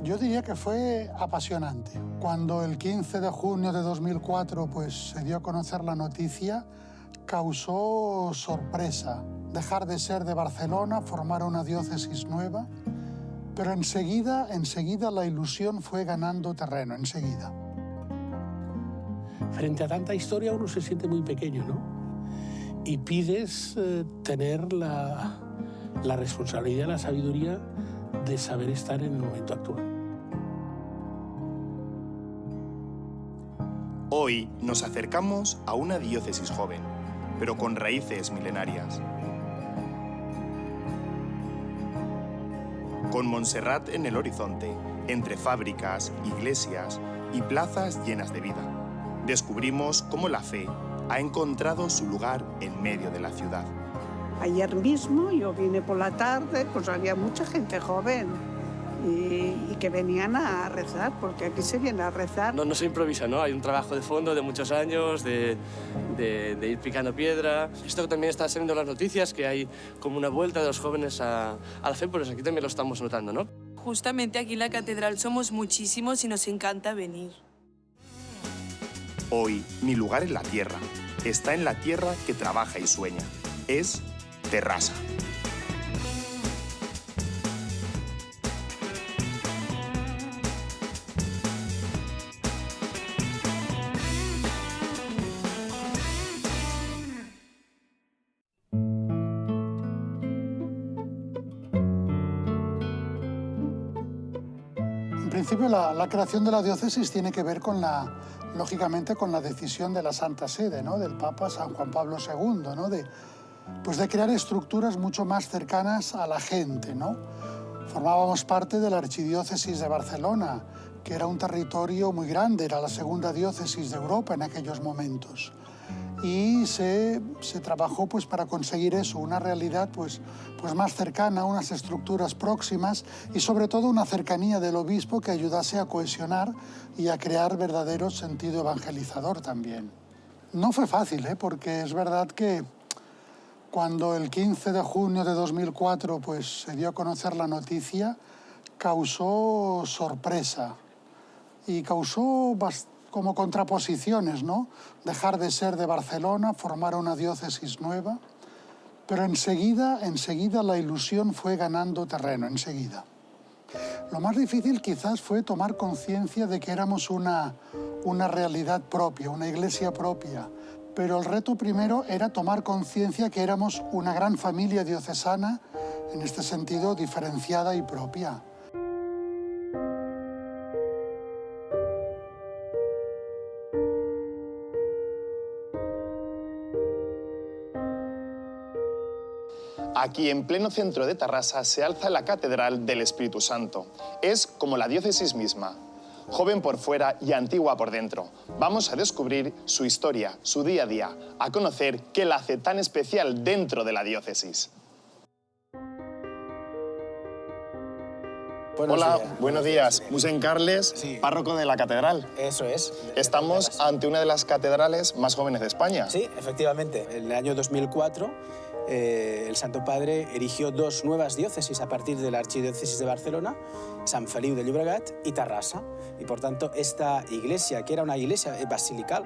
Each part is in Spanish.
Yo diría que fue apasionante. Cuando el 15 de junio de 2004 se dio a conocer la noticia, causó sorpresa. Dejar de ser de Barcelona, formar una diócesis nueva, pero enseguida la ilusión fue ganando terreno, enseguida. Frente a tanta historia uno se siente muy pequeño, ¿no? Y pides tener la responsabilidad, la sabiduría de saber estar en el momento actual. Hoy nos acercamos a una diócesis joven, pero con raíces milenarias. Con Montserrat en el horizonte, entre fábricas, iglesias y plazas llenas de vida, descubrimos cómo la fe ha encontrado su lugar en medio de la ciudad. Ayer mismo yo vine por la tarde, pues había mucha gente joven y que venían a rezar, porque aquí se viene a rezar. No se improvisa, ¿no? Hay un trabajo de fondo de muchos años, de ir picando piedra. Esto también está saliendo en las noticias, que hay como una vuelta de los jóvenes a la fe, pues aquí también lo estamos notando, ¿no? Justamente aquí en la catedral somos muchísimos y nos encanta venir. Hoy, mi lugar en la tierra está en la tierra que trabaja y sueña. Es Terrassa. En principio, la creación de la diócesis tiene que ver lógicamente con la decisión de la Santa Sede, ¿no? Del Papa San Juan Pablo II, ¿no? de crear estructuras mucho más cercanas a la gente, ¿no? Formábamos parte de la Archidiócesis de Barcelona, que era un territorio muy grande, era la segunda diócesis de Europa en aquellos momentos. Y se trabajó para conseguir eso, una realidad más cercana, unas estructuras próximas y sobre todo una cercanía del obispo que ayudase a cohesionar y a crear verdadero sentido evangelizador también. No fue fácil, porque es verdad que cuando el 15 de junio de 2004 se dio a conocer la noticia, causó sorpresa y causó como contraposiciones, ¿no? Dejar de ser de Barcelona, formar una diócesis nueva, pero enseguida la ilusión fue ganando terreno, enseguida. Lo más difícil quizás fue tomar conciencia de que éramos una realidad propia, una iglesia propia, pero el reto primero era tomar conciencia que éramos una gran familia diocesana, en este sentido diferenciada y propia. Aquí, en pleno centro de Terrassa, se alza la Catedral del Espíritu Santo. Es como la diócesis misma, joven por fuera y antigua por dentro. Vamos a descubrir su historia, su día a día, a conocer qué la hace tan especial dentro de la diócesis. Buenos días. Musén Carles, sí. Párroco de la catedral. Eso es. Estamos ante una de las catedrales más jóvenes de España. Sí, efectivamente. En el año 2004, el Santo Padre erigió dos nuevas diócesis a partir de la Archidiócesis de Barcelona, Sant Feliu de Llobregat y Terrassa. Y por tanto, esta iglesia, que era una iglesia basilical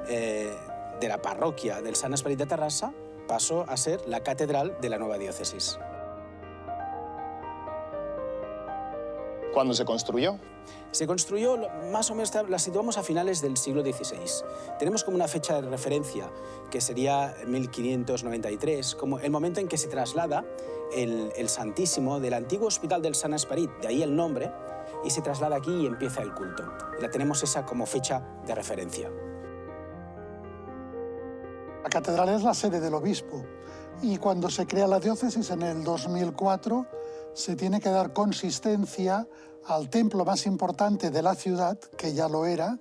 de la parroquia del Sant Esperit de Terrassa, pasó a ser la catedral de la nueva diócesis. ¿Cuándo se construyó? Se construyó, más o menos, la situamos a finales del siglo XVI. Tenemos como una fecha de referencia, que sería 1593, como el momento en que se traslada el Santísimo del antiguo Hospital del Sant Esperit, de ahí el nombre, y se traslada aquí y empieza el culto. La tenemos esa como fecha de referencia. La catedral es la sede del obispo y cuando se crea la diócesis en el 2004 se tiene que dar consistencia al templo más importante de la ciudad, que ya lo era,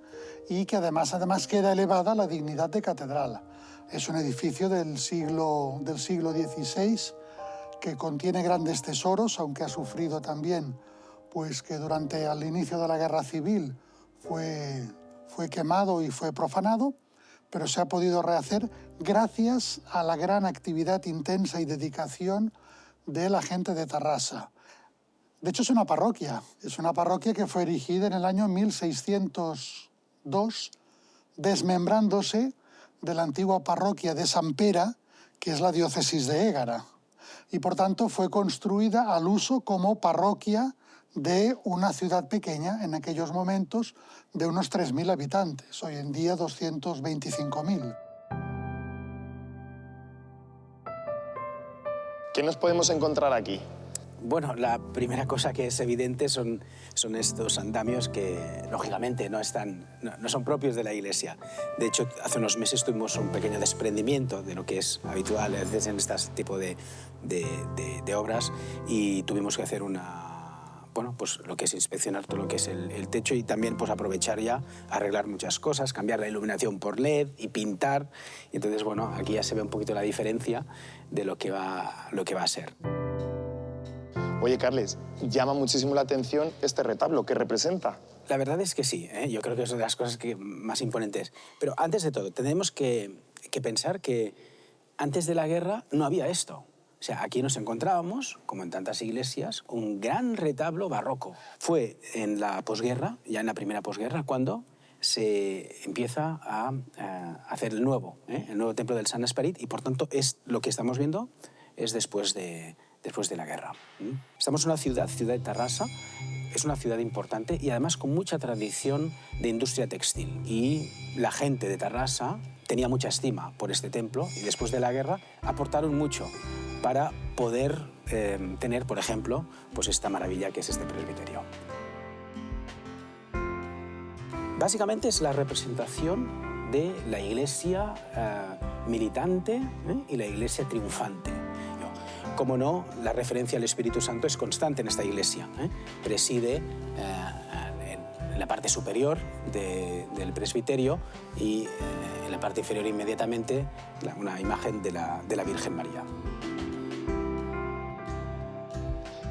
y que además queda elevada a la dignidad de catedral. Es un edificio del siglo XVI que contiene grandes tesoros, aunque ha sufrido también que durante el inicio de la Guerra Civil fue quemado y fue profanado, pero se ha podido rehacer gracias a la gran actividad intensa y dedicación de la gente de Terrassa. De hecho, es una parroquia que fue erigida en el año 1602, desmembrándose de la antigua parroquia de San Pera, que es la diócesis de Égara. Y por tanto fue construida al uso como parroquia de una ciudad pequeña, en aquellos momentos de unos 3.000 habitantes, hoy en día 225.000. ¿Qué nos podemos encontrar aquí? Bueno, la primera cosa que es evidente son estos andamios que, lógicamente, no son propios de la iglesia. De hecho, hace unos meses tuvimos un pequeño desprendimiento de lo que es habitual a veces en este tipo de obras y tuvimos que hacer pues lo que es inspeccionar todo lo que es el techo y también pues aprovechar ya, arreglar muchas cosas, cambiar la iluminación por LED y pintar. Y entonces, bueno, aquí ya se ve un poquito la diferencia de lo que va a ser. Oye, Carles, llama muchísimo la atención este retablo. ¿Qué representa? La verdad es que sí, yo creo que es una de las cosas más imponentes. Pero antes de todo, tenemos que pensar que antes de la guerra no había esto. O sea, aquí nos encontrábamos, como en tantas iglesias, un gran retablo barroco. Fue en la posguerra, ya en la primera posguerra, cuando se empieza a hacer el nuevo templo del Sant Esperit y, por tanto, lo que estamos viendo es después de la guerra. Estamos en una ciudad de Tarrasa, es una ciudad importante y además con mucha tradición de industria textil. Y la gente de Tarrasa tenía mucha estima por este templo y después de la guerra aportaron mucho para poder tener, por ejemplo, pues esta maravilla que es este presbiterio. Básicamente es la representación de la iglesia militante y la iglesia triunfante. Como no, la referencia al Espíritu Santo es constante en esta iglesia. Preside en la parte superior del presbiterio y en la parte inferior inmediatamente una imagen de la Virgen María.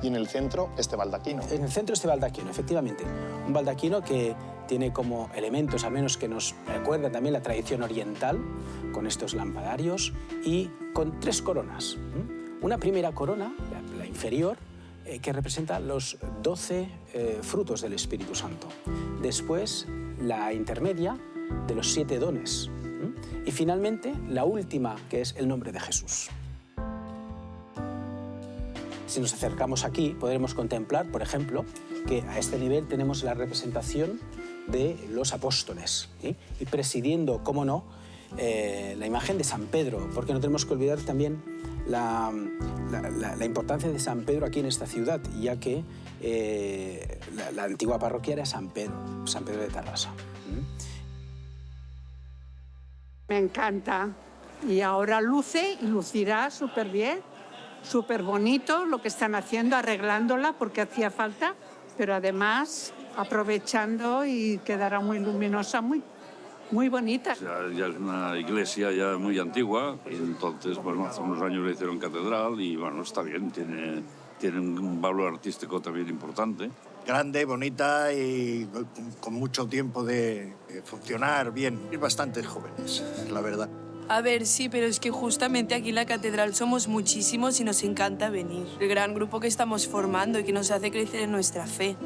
Y en el centro, este baldaquino. En el centro, este baldaquino, efectivamente. Un baldaquino que tiene como elementos, al menos que nos recuerda también la tradición oriental, con estos lampadarios y con 3 coronas. Una primera corona, la inferior, que representa los 12 frutos del Espíritu Santo. Después, la intermedia, de los 7 dones. Y finalmente, la última, que es el nombre de Jesús. Si nos acercamos aquí, podremos contemplar, por ejemplo, que a este nivel tenemos la representación de los apóstoles, ¿sí? Y presidiendo, cómo no, la imagen de San Pedro, porque no tenemos que olvidar también la importancia de San Pedro aquí en esta ciudad, ya que la antigua parroquia era San Pedro de Tarrasa. Me encanta. Y ahora luce y lucirá súper bien, súper bonito lo que están haciendo, arreglándola porque hacía falta, pero además aprovechando y quedará muy luminosa, muy bonita. O sea, ya es una iglesia ya muy antigua y entonces, bueno, hace unos años le hicieron catedral y, bueno, está bien, tiene un valor artístico también importante. Grande, bonita y con mucho tiempo de funcionar bien. Y bastantes jóvenes, la verdad. A ver, sí, pero es que justamente aquí en la catedral somos muchísimos y nos encanta venir. El gran grupo que estamos formando y que nos hace crecer en nuestra fe.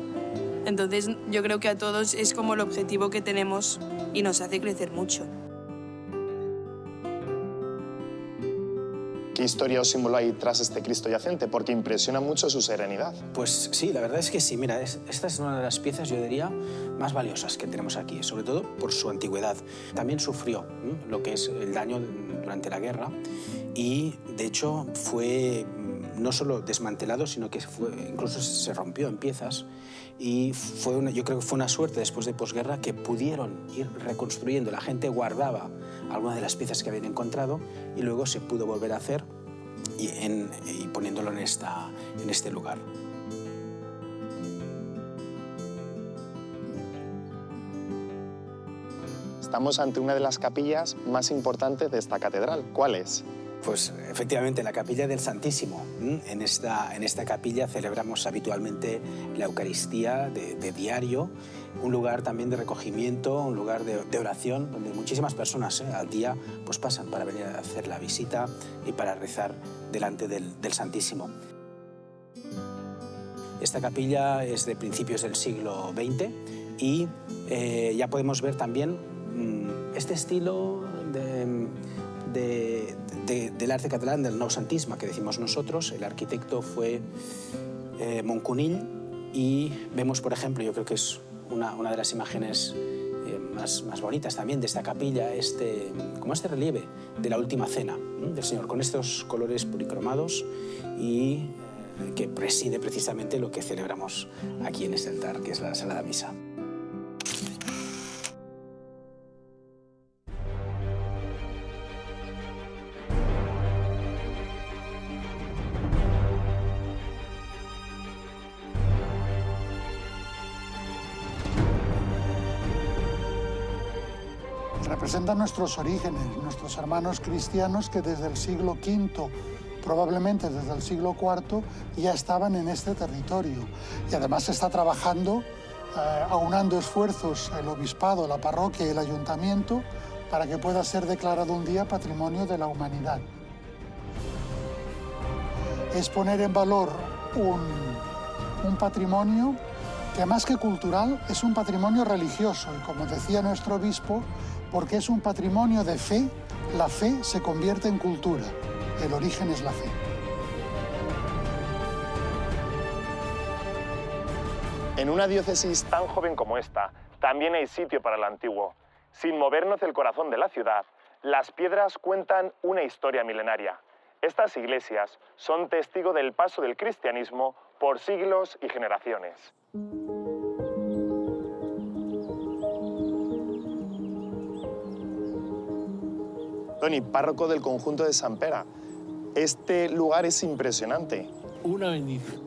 Entonces, yo creo que a todos es como el objetivo que tenemos y nos hace crecer mucho. ¿Qué historia o símbolo hay tras este Cristo yacente? Porque impresiona mucho su serenidad. Pues sí, la verdad es que sí. Mira, esta es una de las piezas, yo diría, más valiosas que tenemos aquí, sobre todo por su antigüedad. También sufrió lo que es el daño durante la guerra y, de hecho, fue no solo desmantelado, sino que incluso se rompió en piezas. Y yo creo que fue una suerte después de posguerra que pudieron ir reconstruyendo. La gente guardaba algunas de las piezas que habían encontrado y luego se pudo volver a hacer y poniéndolo en este lugar. Estamos ante una de las capillas más importantes de esta catedral. ¿Cuál es? Pues efectivamente, la capilla del Santísimo. En esta capilla celebramos habitualmente la Eucaristía de diario, un lugar también de recogimiento, un lugar de oración, donde muchísimas personas al día pues pasan para venir a hacer la visita y para rezar delante del Santísimo. Esta capilla es de principios del siglo XX y ya podemos ver también este estilo del arte catalán, del noucentisme que decimos nosotros. El arquitecto fue Moncunill y vemos, por ejemplo, yo creo que es una de las imágenes más bonitas también de esta capilla, como este relieve de la Última Cena del Señor, con estos colores policromados y que preside precisamente lo que celebramos aquí en este altar, que es la Sagrada Misa. Representan nuestros orígenes, nuestros hermanos cristianos que desde el siglo V, probablemente desde el siglo IV, ya estaban en este territorio. Y además se está trabajando, aunando esfuerzos el obispado, la parroquia y el ayuntamiento para que pueda ser declarado un día Patrimonio de la Humanidad. Es poner en valor un patrimonio que más que cultural es un patrimonio religioso y, como decía nuestro obispo, porque es un patrimonio de fe, la fe se convierte en cultura. El origen es la fe. En una diócesis tan joven como esta, también hay sitio para el antiguo. Sin movernos del corazón de la ciudad, las piedras cuentan una historia milenaria. Estas iglesias son testigo del paso del cristianismo por siglos y generaciones. Toni, párroco del conjunto de Sant Pere, este lugar es impresionante. Una bendición.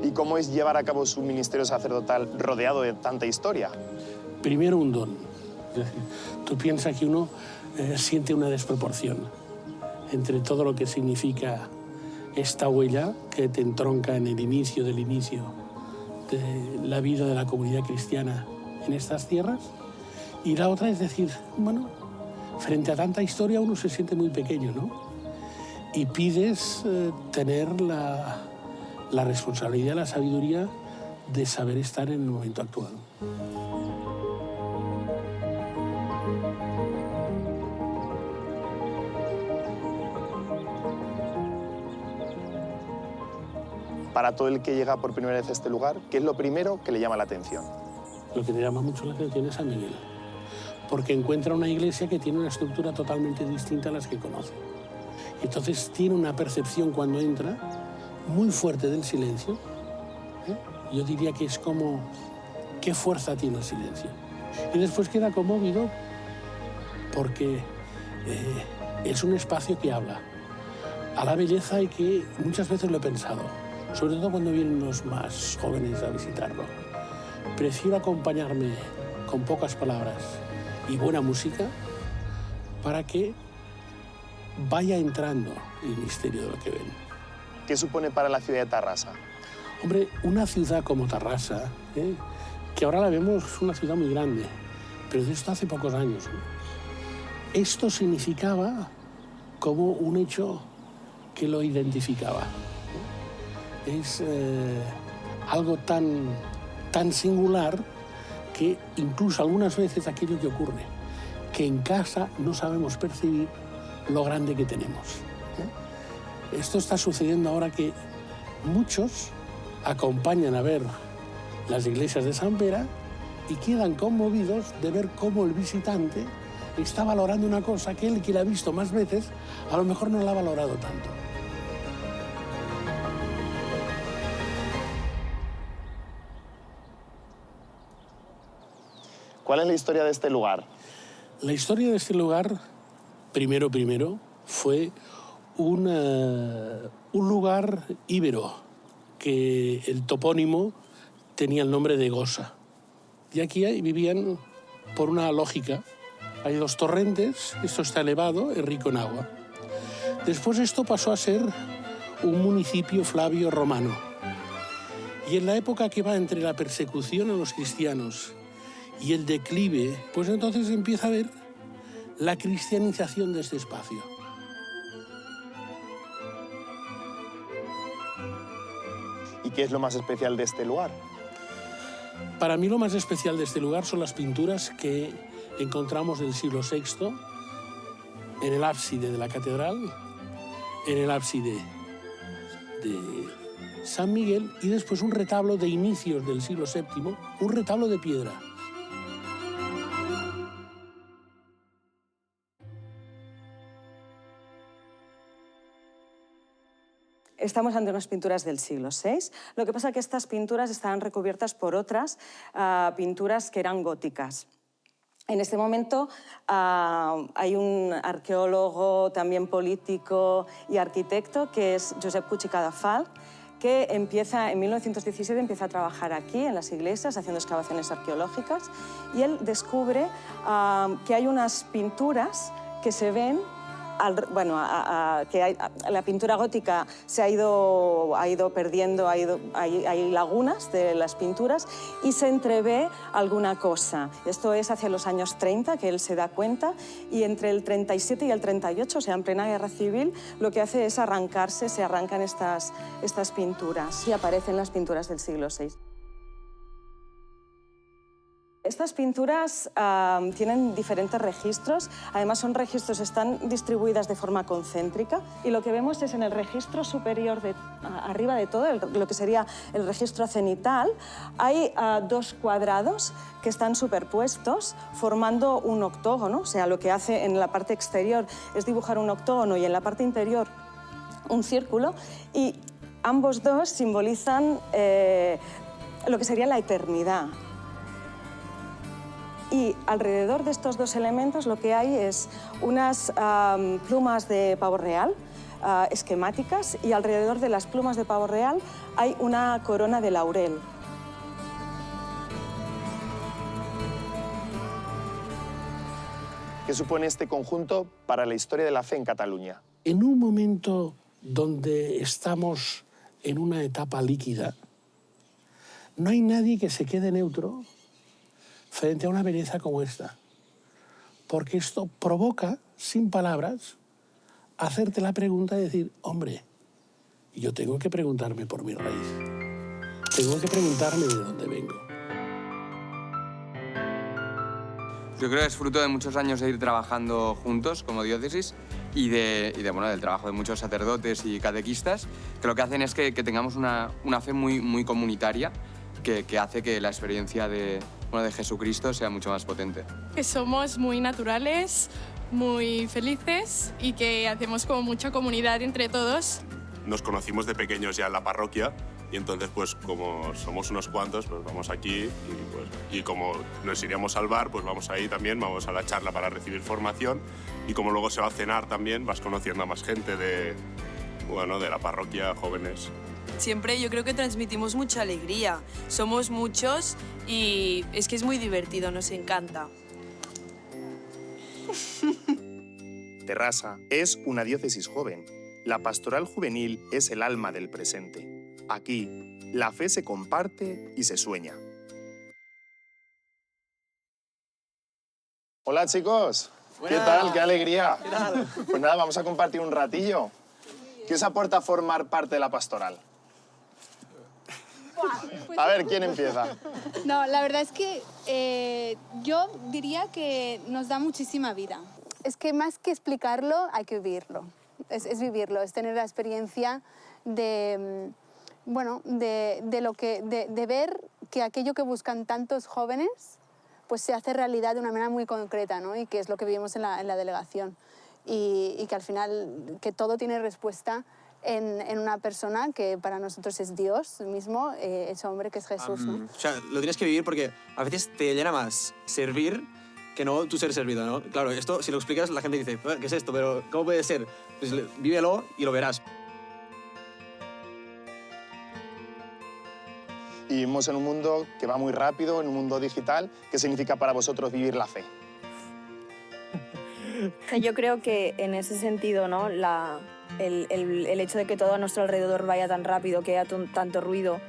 ¿Y cómo es llevar a cabo su ministerio sacerdotal rodeado de tanta historia? Primero un don. Es decir, tú piensas que uno siente una desproporción entre todo lo que significa esta huella que te entronca en el inicio del inicio de la vida de la comunidad cristiana en estas tierras, y la otra es decir, bueno, frente a tanta historia uno se siente muy pequeño, ¿no? Y pides tener la responsabilidad, la sabiduría de saber estar en el momento actual. Para todo el que llega por primera vez a este lugar, ¿qué es lo primero que le llama la atención? Lo que le llama mucho la atención es San Miguel, porque encuentra una iglesia que tiene una estructura totalmente distinta a las que conoce. Entonces tiene una percepción cuando entra muy fuerte del silencio. Yo diría que es como, ¿qué fuerza tiene el silencio? Y después queda conmovido porque es un espacio que habla a la belleza y que muchas veces lo he pensado, sobre todo cuando vienen los más jóvenes a visitarlo. Prefiero acompañarme con pocas palabras y buena música para que vaya entrando el misterio de lo que ven. ¿Qué supone para la ciudad de Tarrasa? Hombre, una ciudad como Tarrasa, que ahora la vemos una ciudad muy grande, pero de esto hace pocos años, ¿no? Esto significaba como un hecho que lo identificaba. Es algo tan singular que incluso algunas veces aquello que ocurre, que en casa no sabemos percibir lo grande que tenemos. Esto está sucediendo ahora que muchos acompañan a ver las iglesias de Sant Pere y quedan conmovidos de ver cómo el visitante está valorando una cosa que él, que la ha visto más veces, a lo mejor no la ha valorado tanto. ¿Cuál es la historia de este lugar? La historia de este lugar, primero, fue un lugar íbero, que el topónimo tenía el nombre de Gosa. Y aquí vivían por una lógica. Hay dos torrentes, esto está elevado, es rico en agua. Después esto pasó a ser un municipio flavio romano. Y en la época que va entre la persecución a los cristianos y el declive, pues entonces empieza a ver la cristianización de este espacio. ¿Y qué es lo más especial de este lugar? Para mí lo más especial de este lugar son las pinturas que encontramos del siglo VI en el ábside de la catedral, en el ábside de San Miguel y después un retablo de inicios del siglo VII, un retablo de piedra. Estamos ante unas pinturas del siglo VI. Lo que pasa es que estas pinturas estaban recubiertas por otras pinturas que eran góticas. En este momento hay un arqueólogo, también político y arquitecto, que es Josep Puig i Cadafalch, que empieza, en 1917 empieza a trabajar aquí, en las iglesias, haciendo excavaciones arqueológicas, y él descubre que hay unas pinturas que se ven, la pintura gótica se ha ido perdiendo, hay lagunas de las pinturas y se entrevé alguna cosa. Esto es hacia los años 30 que él se da cuenta, y entre el 37 y el 38, o sea, en plena guerra civil, lo que hace es arrancarse, se arrancan estas pinturas y aparecen las pinturas del siglo VI. Estas pinturas tienen diferentes registros, además son registros, están distribuidas de forma concéntrica, y lo que vemos es en el registro superior, arriba de todo, lo que sería el registro cenital, hay dos cuadrados que están superpuestos formando un octógono, o sea, lo que hace en la parte exterior es dibujar un octógono y en la parte interior un círculo, y ambos dos simbolizan lo que sería la eternidad. Y alrededor de estos dos elementos lo que hay es unas plumas de pavo real esquemáticas, y alrededor de las plumas de pavo real hay una corona de laurel. ¿Qué supone este conjunto para la historia de la fe en Cataluña? En un momento donde estamos en una etapa líquida, no hay nadie que se quede neutro frente a una belleza como esta, porque esto provoca, sin palabras, hacerte la pregunta de decir, hombre, yo tengo que preguntarme por mi raíz, tengo que preguntarme de dónde vengo. Yo creo que es fruto de muchos años de ir trabajando juntos como diócesis y del trabajo de muchos sacerdotes y catequistas, que lo que hacen es que tengamos una fe muy comunitaria, que hace que la experiencia de Jesucristo sea mucho más potente. Que somos muy naturales, muy felices y que hacemos como mucha comunidad entre todos. Nos conocimos de pequeños ya en la parroquia, y entonces pues como somos unos cuantos, pues vamos aquí y como nos iríamos al bar, pues vamos ahí también, vamos a la charla para recibir formación, y como luego se va a cenar también vas conociendo a más gente de la parroquia, jóvenes. Siempre yo creo que transmitimos mucha alegría, somos muchos y es que es muy divertido, nos encanta. Terrassa es una diócesis joven. La pastoral juvenil es el alma del presente. Aquí, la fe se comparte y se sueña. Hola, chicos. Buenas. ¿Qué tal? ¡Qué alegría! ¿Qué tal? Pues nada, vamos a compartir un ratillo. ¿Qué os aporta formar parte de la pastoral? A ver, ¿quién empieza? No, la verdad es que yo diría que nos da muchísima vida. Es que más que explicarlo, hay que vivirlo. Es vivirlo, es tener la experiencia de ver que aquello que buscan tantos jóvenes pues se hace realidad de una manera muy concreta, ¿no? Y que es lo que vivimos en la delegación. Y que al final que todo tiene respuesta en una persona que para nosotros es Dios mismo, hecho hombre, que es Jesús, ¿no? O sea, lo tienes que vivir porque a veces te llena más servir que no tú ser servido, ¿no? Claro, esto si lo explicas la gente dice, ¿qué es esto? Pero ¿cómo puede ser? Pues vívelo y lo verás. Y vivimos en un mundo que va muy rápido, en un mundo digital. ¿Qué significa para vosotros vivir la fe? Yo creo que en ese sentido, ¿no? El hecho de que todo a nuestro alrededor vaya tan rápido, que haya tanto ruido,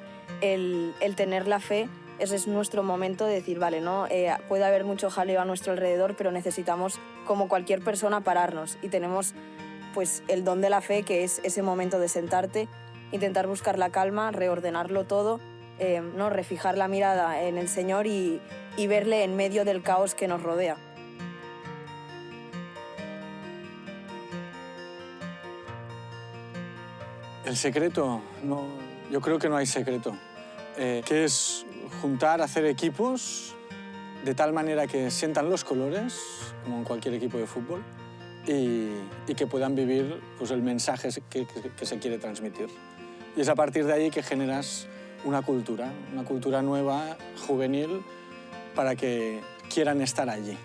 el tener la fe, ese es nuestro momento de decir, vale, ¿no? Puede haber mucho jaleo a nuestro alrededor, pero necesitamos, como cualquier persona, pararnos. Y tenemos pues, el don de la fe, que es ese momento de sentarte intentar buscar la calma, reordenarlo todo, ¿no? Refijar la mirada en el Señor y verle en medio del caos que nos rodea. El secreto, no, yo creo que no hay secreto, que es juntar, hacer equipos de tal manera que sientan los colores, como en cualquier equipo de fútbol, y que puedan vivir pues, el mensaje que se quiere transmitir. Y es a partir de ahí que generas una cultura nueva, juvenil, para que quieran estar allí,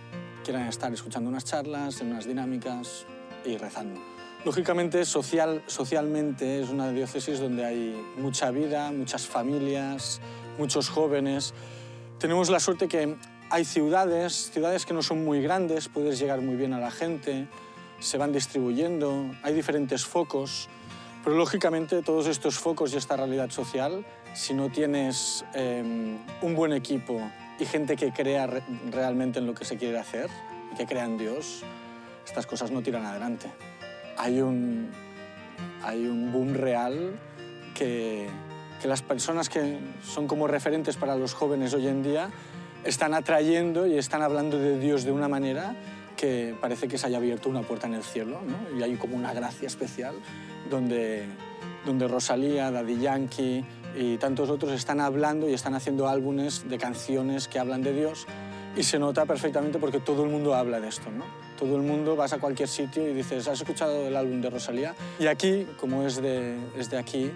quieran estar escuchando unas charlas, en unas dinámicas y rezando. Lógicamente, socialmente es una diócesis donde hay mucha vida, muchas familias, muchos jóvenes. Tenemos la suerte que hay ciudades que no son muy grandes, puedes llegar muy bien a la gente, se van distribuyendo, hay diferentes focos, pero lógicamente todos estos focos y esta realidad social, si no tienes un buen equipo y gente que crea realmente en lo que se quiere hacer, y que crea en Dios, estas cosas no tiran adelante. Hay un boom real que las personas que son como referentes para los jóvenes hoy en día están atrayendo y están hablando de Dios de una manera que parece que se haya abierto una puerta en el cielo, ¿no? Y hay como una gracia especial donde Rosalía, Daddy Yankee y tantos otros están hablando y están haciendo álbumes de canciones que hablan de Dios, y se nota perfectamente porque todo el mundo habla de esto, ¿no? Todo el mundo, vas a cualquier sitio y dices, ¿has escuchado el álbum de Rosalía? Y aquí, como es de aquí,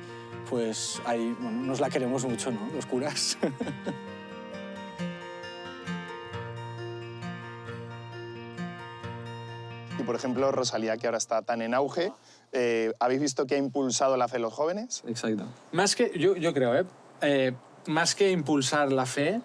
pues ahí, bueno, nos la queremos mucho, ¿no? Los curas. Y, por ejemplo, Rosalía, que ahora está tan en auge, ¿habéis visto que ha impulsado la fe en los jóvenes? Exacto. Más que, yo creo, más que impulsar la fe,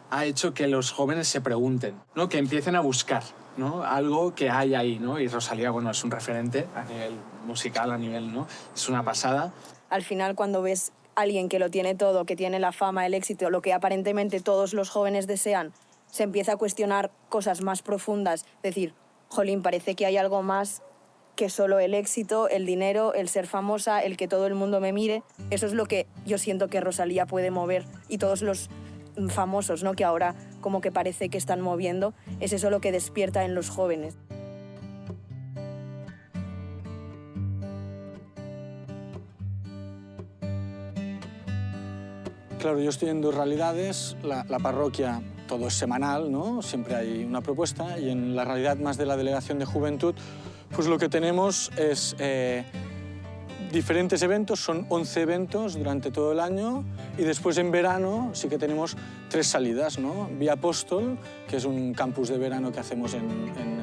ha hecho que los jóvenes se pregunten, ¿no? Que empiecen a buscar, ¿no? Algo que hay ahí, ¿no? Y Rosalía, bueno, es un referente a nivel musical, a nivel, ¿no? Es una pasada. Al final, cuando ves a alguien que lo tiene todo, que tiene la fama, el éxito, lo que aparentemente todos los jóvenes desean, se empieza a cuestionar cosas más profundas, decir, jolín, parece que hay algo más que solo el éxito, el dinero, el ser famosa, el que todo el mundo me mire. Eso es lo que yo siento que Rosalía puede mover, y todos los famosos, ¿no? Que ahora como que parece que están moviendo, es eso lo que despierta en los jóvenes. Claro, yo estoy en dos realidades. La parroquia, todo es semanal, ¿no? Siempre hay una propuesta, y en la realidad más de la delegación de juventud, pues lo que tenemos es diferentes eventos, son 11 eventos durante todo el año, y después en verano sí que tenemos 3 salidas, ¿no? Via Apóstol, que es un campus de verano que hacemos en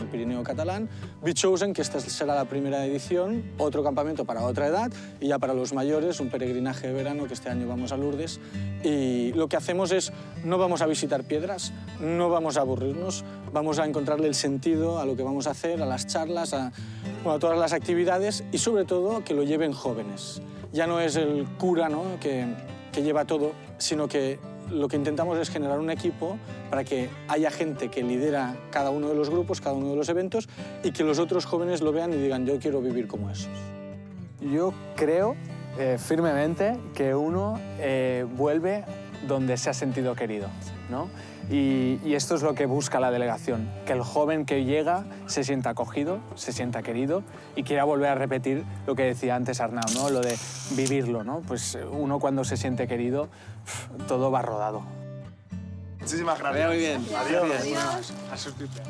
el Pirineo catalán, Be Chosen, que esta será la primera edición, otro campamento para otra edad, y ya para los mayores un peregrinaje de verano, que este año vamos a Lourdes, y lo que hacemos es, no vamos a visitar piedras, no vamos a aburrirnos, vamos a encontrarle el sentido a lo que vamos a hacer, a las charlas, a todas las actividades, y sobre todo que lo lleven jóvenes. Ya no es el cura, ¿no? que lleva todo, sino que lo que intentamos es generar un equipo para que haya gente que lidera cada uno de los grupos, cada uno de los eventos, y que los otros jóvenes lo vean y digan, yo quiero vivir como esos. Yo creo firmemente que uno vuelve donde se ha sentido querido, ¿no? Y esto es lo que busca la delegación, que el joven que llega se sienta acogido, se sienta querido y quiera volver a repetir lo que decía antes Arnau, ¿no? Lo de vivirlo, ¿no? Pues uno cuando se siente querido, todo va rodado. Muchísimas gracias. Muy bien. Adiós. Adiós. A suscribirte.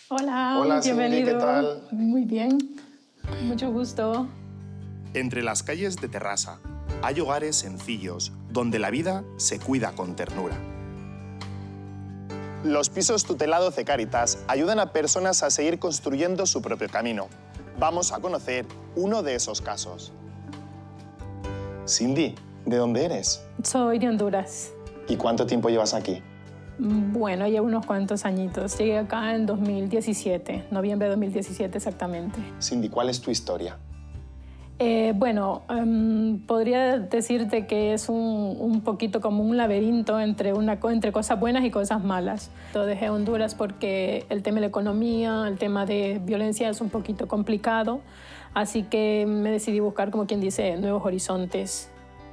Hola, Hola, Cindy, bienvenido. ¿qué tal? Muy bien, mucho gusto. Entre las calles de Terrassa hay hogares sencillos donde la vida se cuida con ternura. Los pisos tutelados de Cáritas ayudan a personas a seguir construyendo su propio camino. Vamos a conocer uno de esos casos. Cindy, ¿de dónde eres? Soy de Honduras. ¿Y cuánto tiempo llevas aquí? Bueno, llevo unos cuantos añitos. Llegué acá en 2017, noviembre de 2017 exactamente. Cindy, ¿cuál es tu historia? Bueno, podría decirte que es un poquito como un laberinto entre cosas buenas y cosas malas. Yo dejé Honduras porque el tema de la economía, el tema de violencia es un poquito complicado, así que me decidí buscar, como quien dice, nuevos horizontes,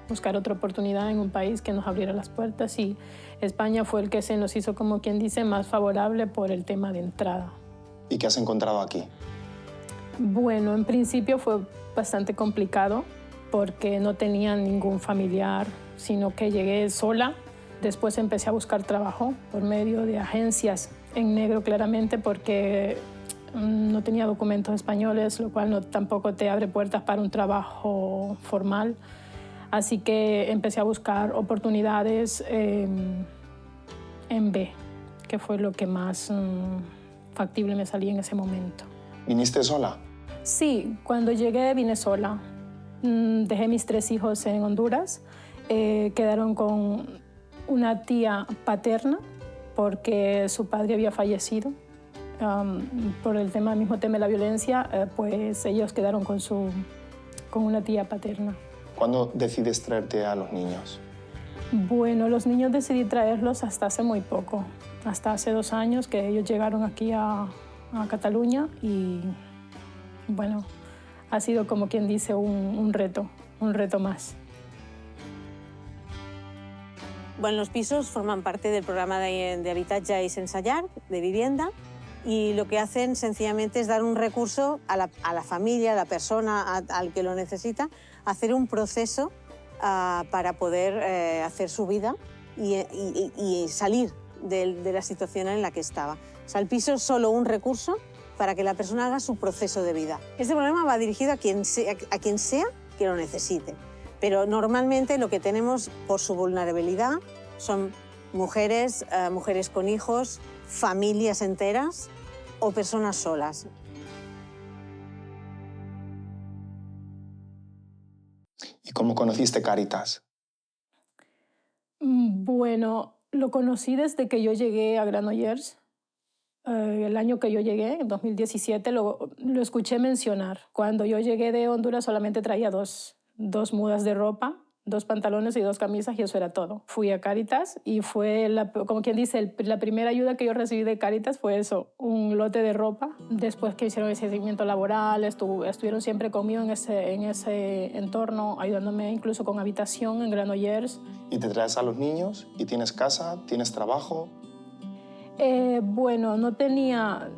buscar otra oportunidad en un país que nos abriera las puertas, y España fue el que se nos hizo, como quien dice, más favorable por el tema de entrada. ¿Y qué has encontrado aquí? Bueno, en principio fue bastante complicado porque no tenía ningún familiar, sino que llegué sola. Después empecé a buscar trabajo por medio de agencias en negro, claramente, porque no tenía documentos españoles, lo cual tampoco te abre puertas para un trabajo formal. Así que empecé a buscar oportunidades en B, que fue lo que más factible me salía en ese momento. ¿Viniste sola? Sí, cuando llegué vine sola. Dejé mis 3 hijos en Honduras. Quedaron con una tía paterna porque su padre había fallecido. Por el mismo tema de la violencia, pues ellos quedaron con una tía paterna. ¿Cuándo decides traerte a los niños? Bueno, los niños decidí traerlos hasta hace muy poco. Hasta hace 2 años que ellos llegaron aquí a Cataluña y... bueno, ha sido, como quien dice, un reto más. Bueno, los pisos forman parte del programa de Habitatge y Sense Llar, de vivienda, y lo que hacen sencillamente es dar un recurso a la familia, a la persona, al que lo necesita, hacer un proceso para poder hacer su vida y salir de la situación en la que estaba. O sea, el piso es solo un recurso para que la persona haga su proceso de vida. Este programa va dirigido a quien sea que lo necesite, pero normalmente lo que tenemos por su vulnerabilidad son mujeres, mujeres con hijos, familias enteras o personas solas. ¿Y cómo conociste Cáritas? Bueno, lo conocí desde que yo llegué a Granollers. El año que yo llegué, en 2017, lo escuché mencionar. Cuando yo llegué de Honduras solamente traía dos mudas de ropa, 2 pantalones y 2 camisas, y eso era todo. Fui a Cáritas y fue, como quien dice, la primera ayuda que yo recibí de Cáritas fue eso, un lote de ropa. Después que hicieron ese seguimiento laboral, estuvieron siempre conmigo en ese entorno, ayudándome incluso con habitación en Granollers. ¿Y te traes a los niños? ¿Y tienes casa? ¿Tienes trabajo? Bueno, no tenía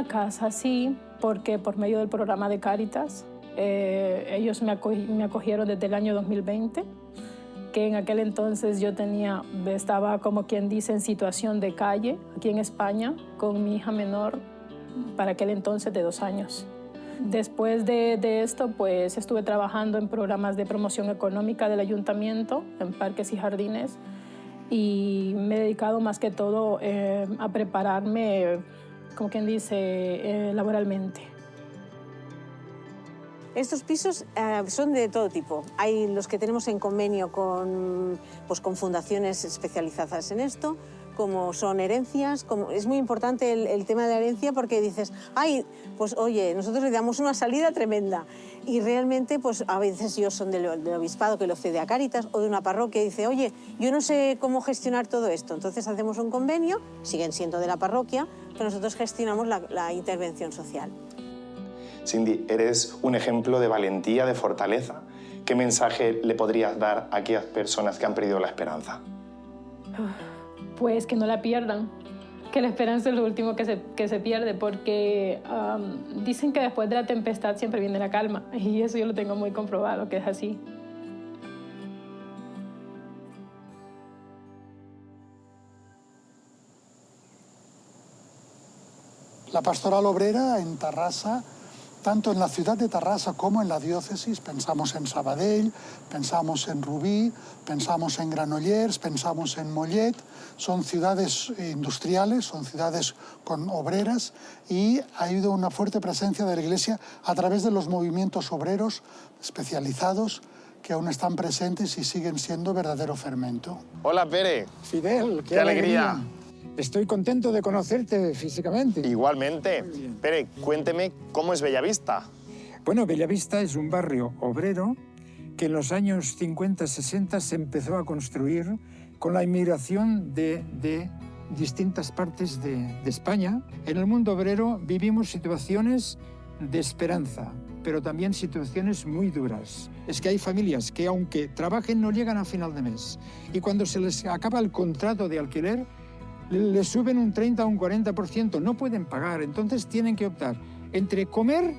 casa, sí, porque por medio del programa de Cáritas, ellos me acogieron desde el año 2020, que en aquel entonces yo estaba, como quien dice, en situación de calle, aquí en España, con mi hija menor, para aquel entonces de 2 años. Después de esto, pues estuve trabajando en programas de promoción económica del ayuntamiento, en parques y jardines, y me he dedicado más que todo a prepararme, como quien dice, laboralmente. Estos pisos son de todo tipo. Hay los que tenemos en convenio con fundaciones especializadas en esto, como son herencias. Es muy importante el tema de la herencia porque dices, ay, pues oye, nosotros le damos una salida tremenda. Y realmente, pues a veces ellos son del obispado que lo cede a Cáritas o de una parroquia y dice, oye, yo no sé cómo gestionar todo esto. Entonces hacemos un convenio, siguen siendo de la parroquia, pero nosotros gestionamos la intervención social. Cindy, eres un ejemplo de valentía, de fortaleza. ¿Qué mensaje le podrías dar a aquellas personas que han perdido la esperanza? Pues que no la pierdan, que la esperanza es lo último que se pierde, porque dicen que después de la tempestad siempre viene la calma, y eso yo lo tengo muy comprobado, que es así. La pastoral obrera en Tarrasa, tanto en la ciudad de Tarrasa como en la diócesis, pensamos en Sabadell, pensamos en Rubí, pensamos en Granollers, pensamos en Mollet, son ciudades industriales, son ciudades con obreras, y ha habido una fuerte presencia de la Iglesia a través de los movimientos obreros especializados que aún están presentes y siguen siendo verdadero fermento. Hola, Pere. Fidel, qué alegría. Estoy contento de conocerte físicamente. Igualmente. Pere, cuénteme cómo es Bellavista. Bueno, Bellavista es un barrio obrero que en los años 50-60 se empezó a construir con la inmigración de distintas partes de España. En el mundo obrero vivimos situaciones de esperanza, pero también situaciones muy duras. Es que hay familias que aunque trabajen no llegan a final de mes y cuando se les acaba el contrato de alquiler les suben un 30 o un 40%, no pueden pagar, entonces tienen que optar entre comer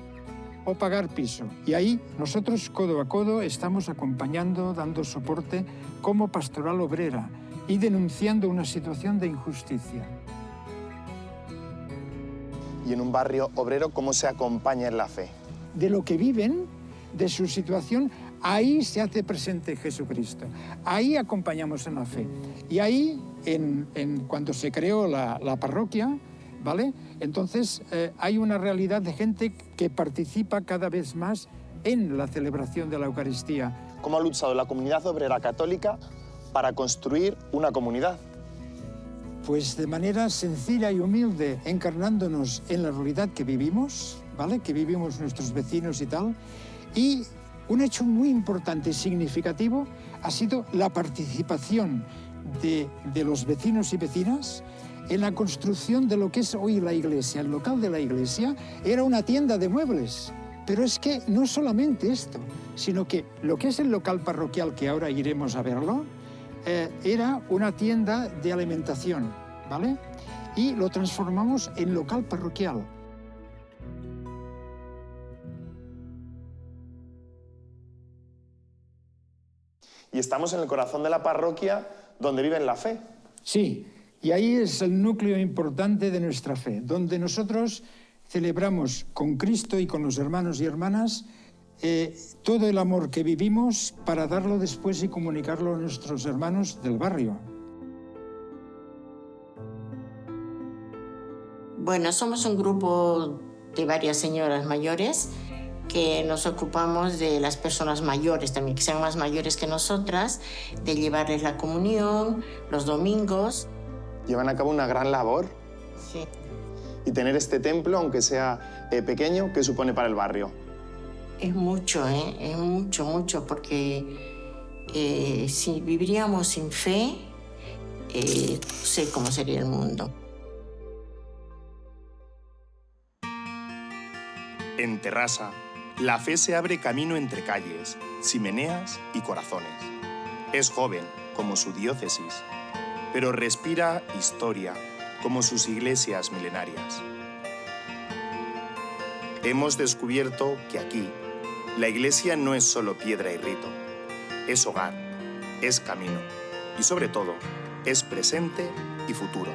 o pagar piso. Y ahí nosotros codo a codo estamos acompañando, dando soporte como pastoral obrera y denunciando una situación de injusticia. Y en un barrio obrero, ¿cómo se acompaña en la fe? De lo que viven, de su situación, ahí se hace presente Jesucristo. Ahí acompañamos en la fe. Y ahí, cuando se creó la parroquia, ¿vale? Entonces hay una realidad de gente que participa cada vez más en la celebración de la Eucaristía. ¿Cómo ha luchado la comunidad obrera católica para construir una comunidad? Pues de manera sencilla y humilde, encarnándonos en la realidad que vivimos, ¿vale? Que vivimos nuestros vecinos y tal. Y un hecho muy importante y significativo ha sido la participación de los vecinos y vecinas en la construcción de lo que es hoy la iglesia. El local de la iglesia era una tienda de muebles. Pero es que no solamente esto, sino que lo que es el local parroquial, que ahora iremos a verlo, era una tienda de alimentación, ¿vale? Y lo transformamos en local parroquial. Y estamos en el corazón de la parroquia donde viven la fe. Sí, y ahí es el núcleo importante de nuestra fe, donde nosotros celebramos con Cristo y con los hermanos y hermanas todo el amor que vivimos para darlo después y comunicarlo a nuestros hermanos del barrio. Bueno, somos un grupo de varias señoras mayores que nos ocupamos de las personas mayores también, que sean más mayores que nosotras, de llevarles la comunión los domingos. Llevan a cabo una gran labor. Sí. Y tener este templo, aunque sea pequeño, ¿qué supone para el barrio? Es mucho, es mucho, mucho, porque si viviríamos sin fe, no sé cómo sería el mundo. En Terrassa, la fe se abre camino entre calles, chimeneas y corazones. Es joven, como su diócesis, pero respira historia, como sus iglesias milenarias. Hemos descubierto que aquí, la iglesia no es solo piedra y rito, es hogar, es camino y sobre todo, es presente y futuro.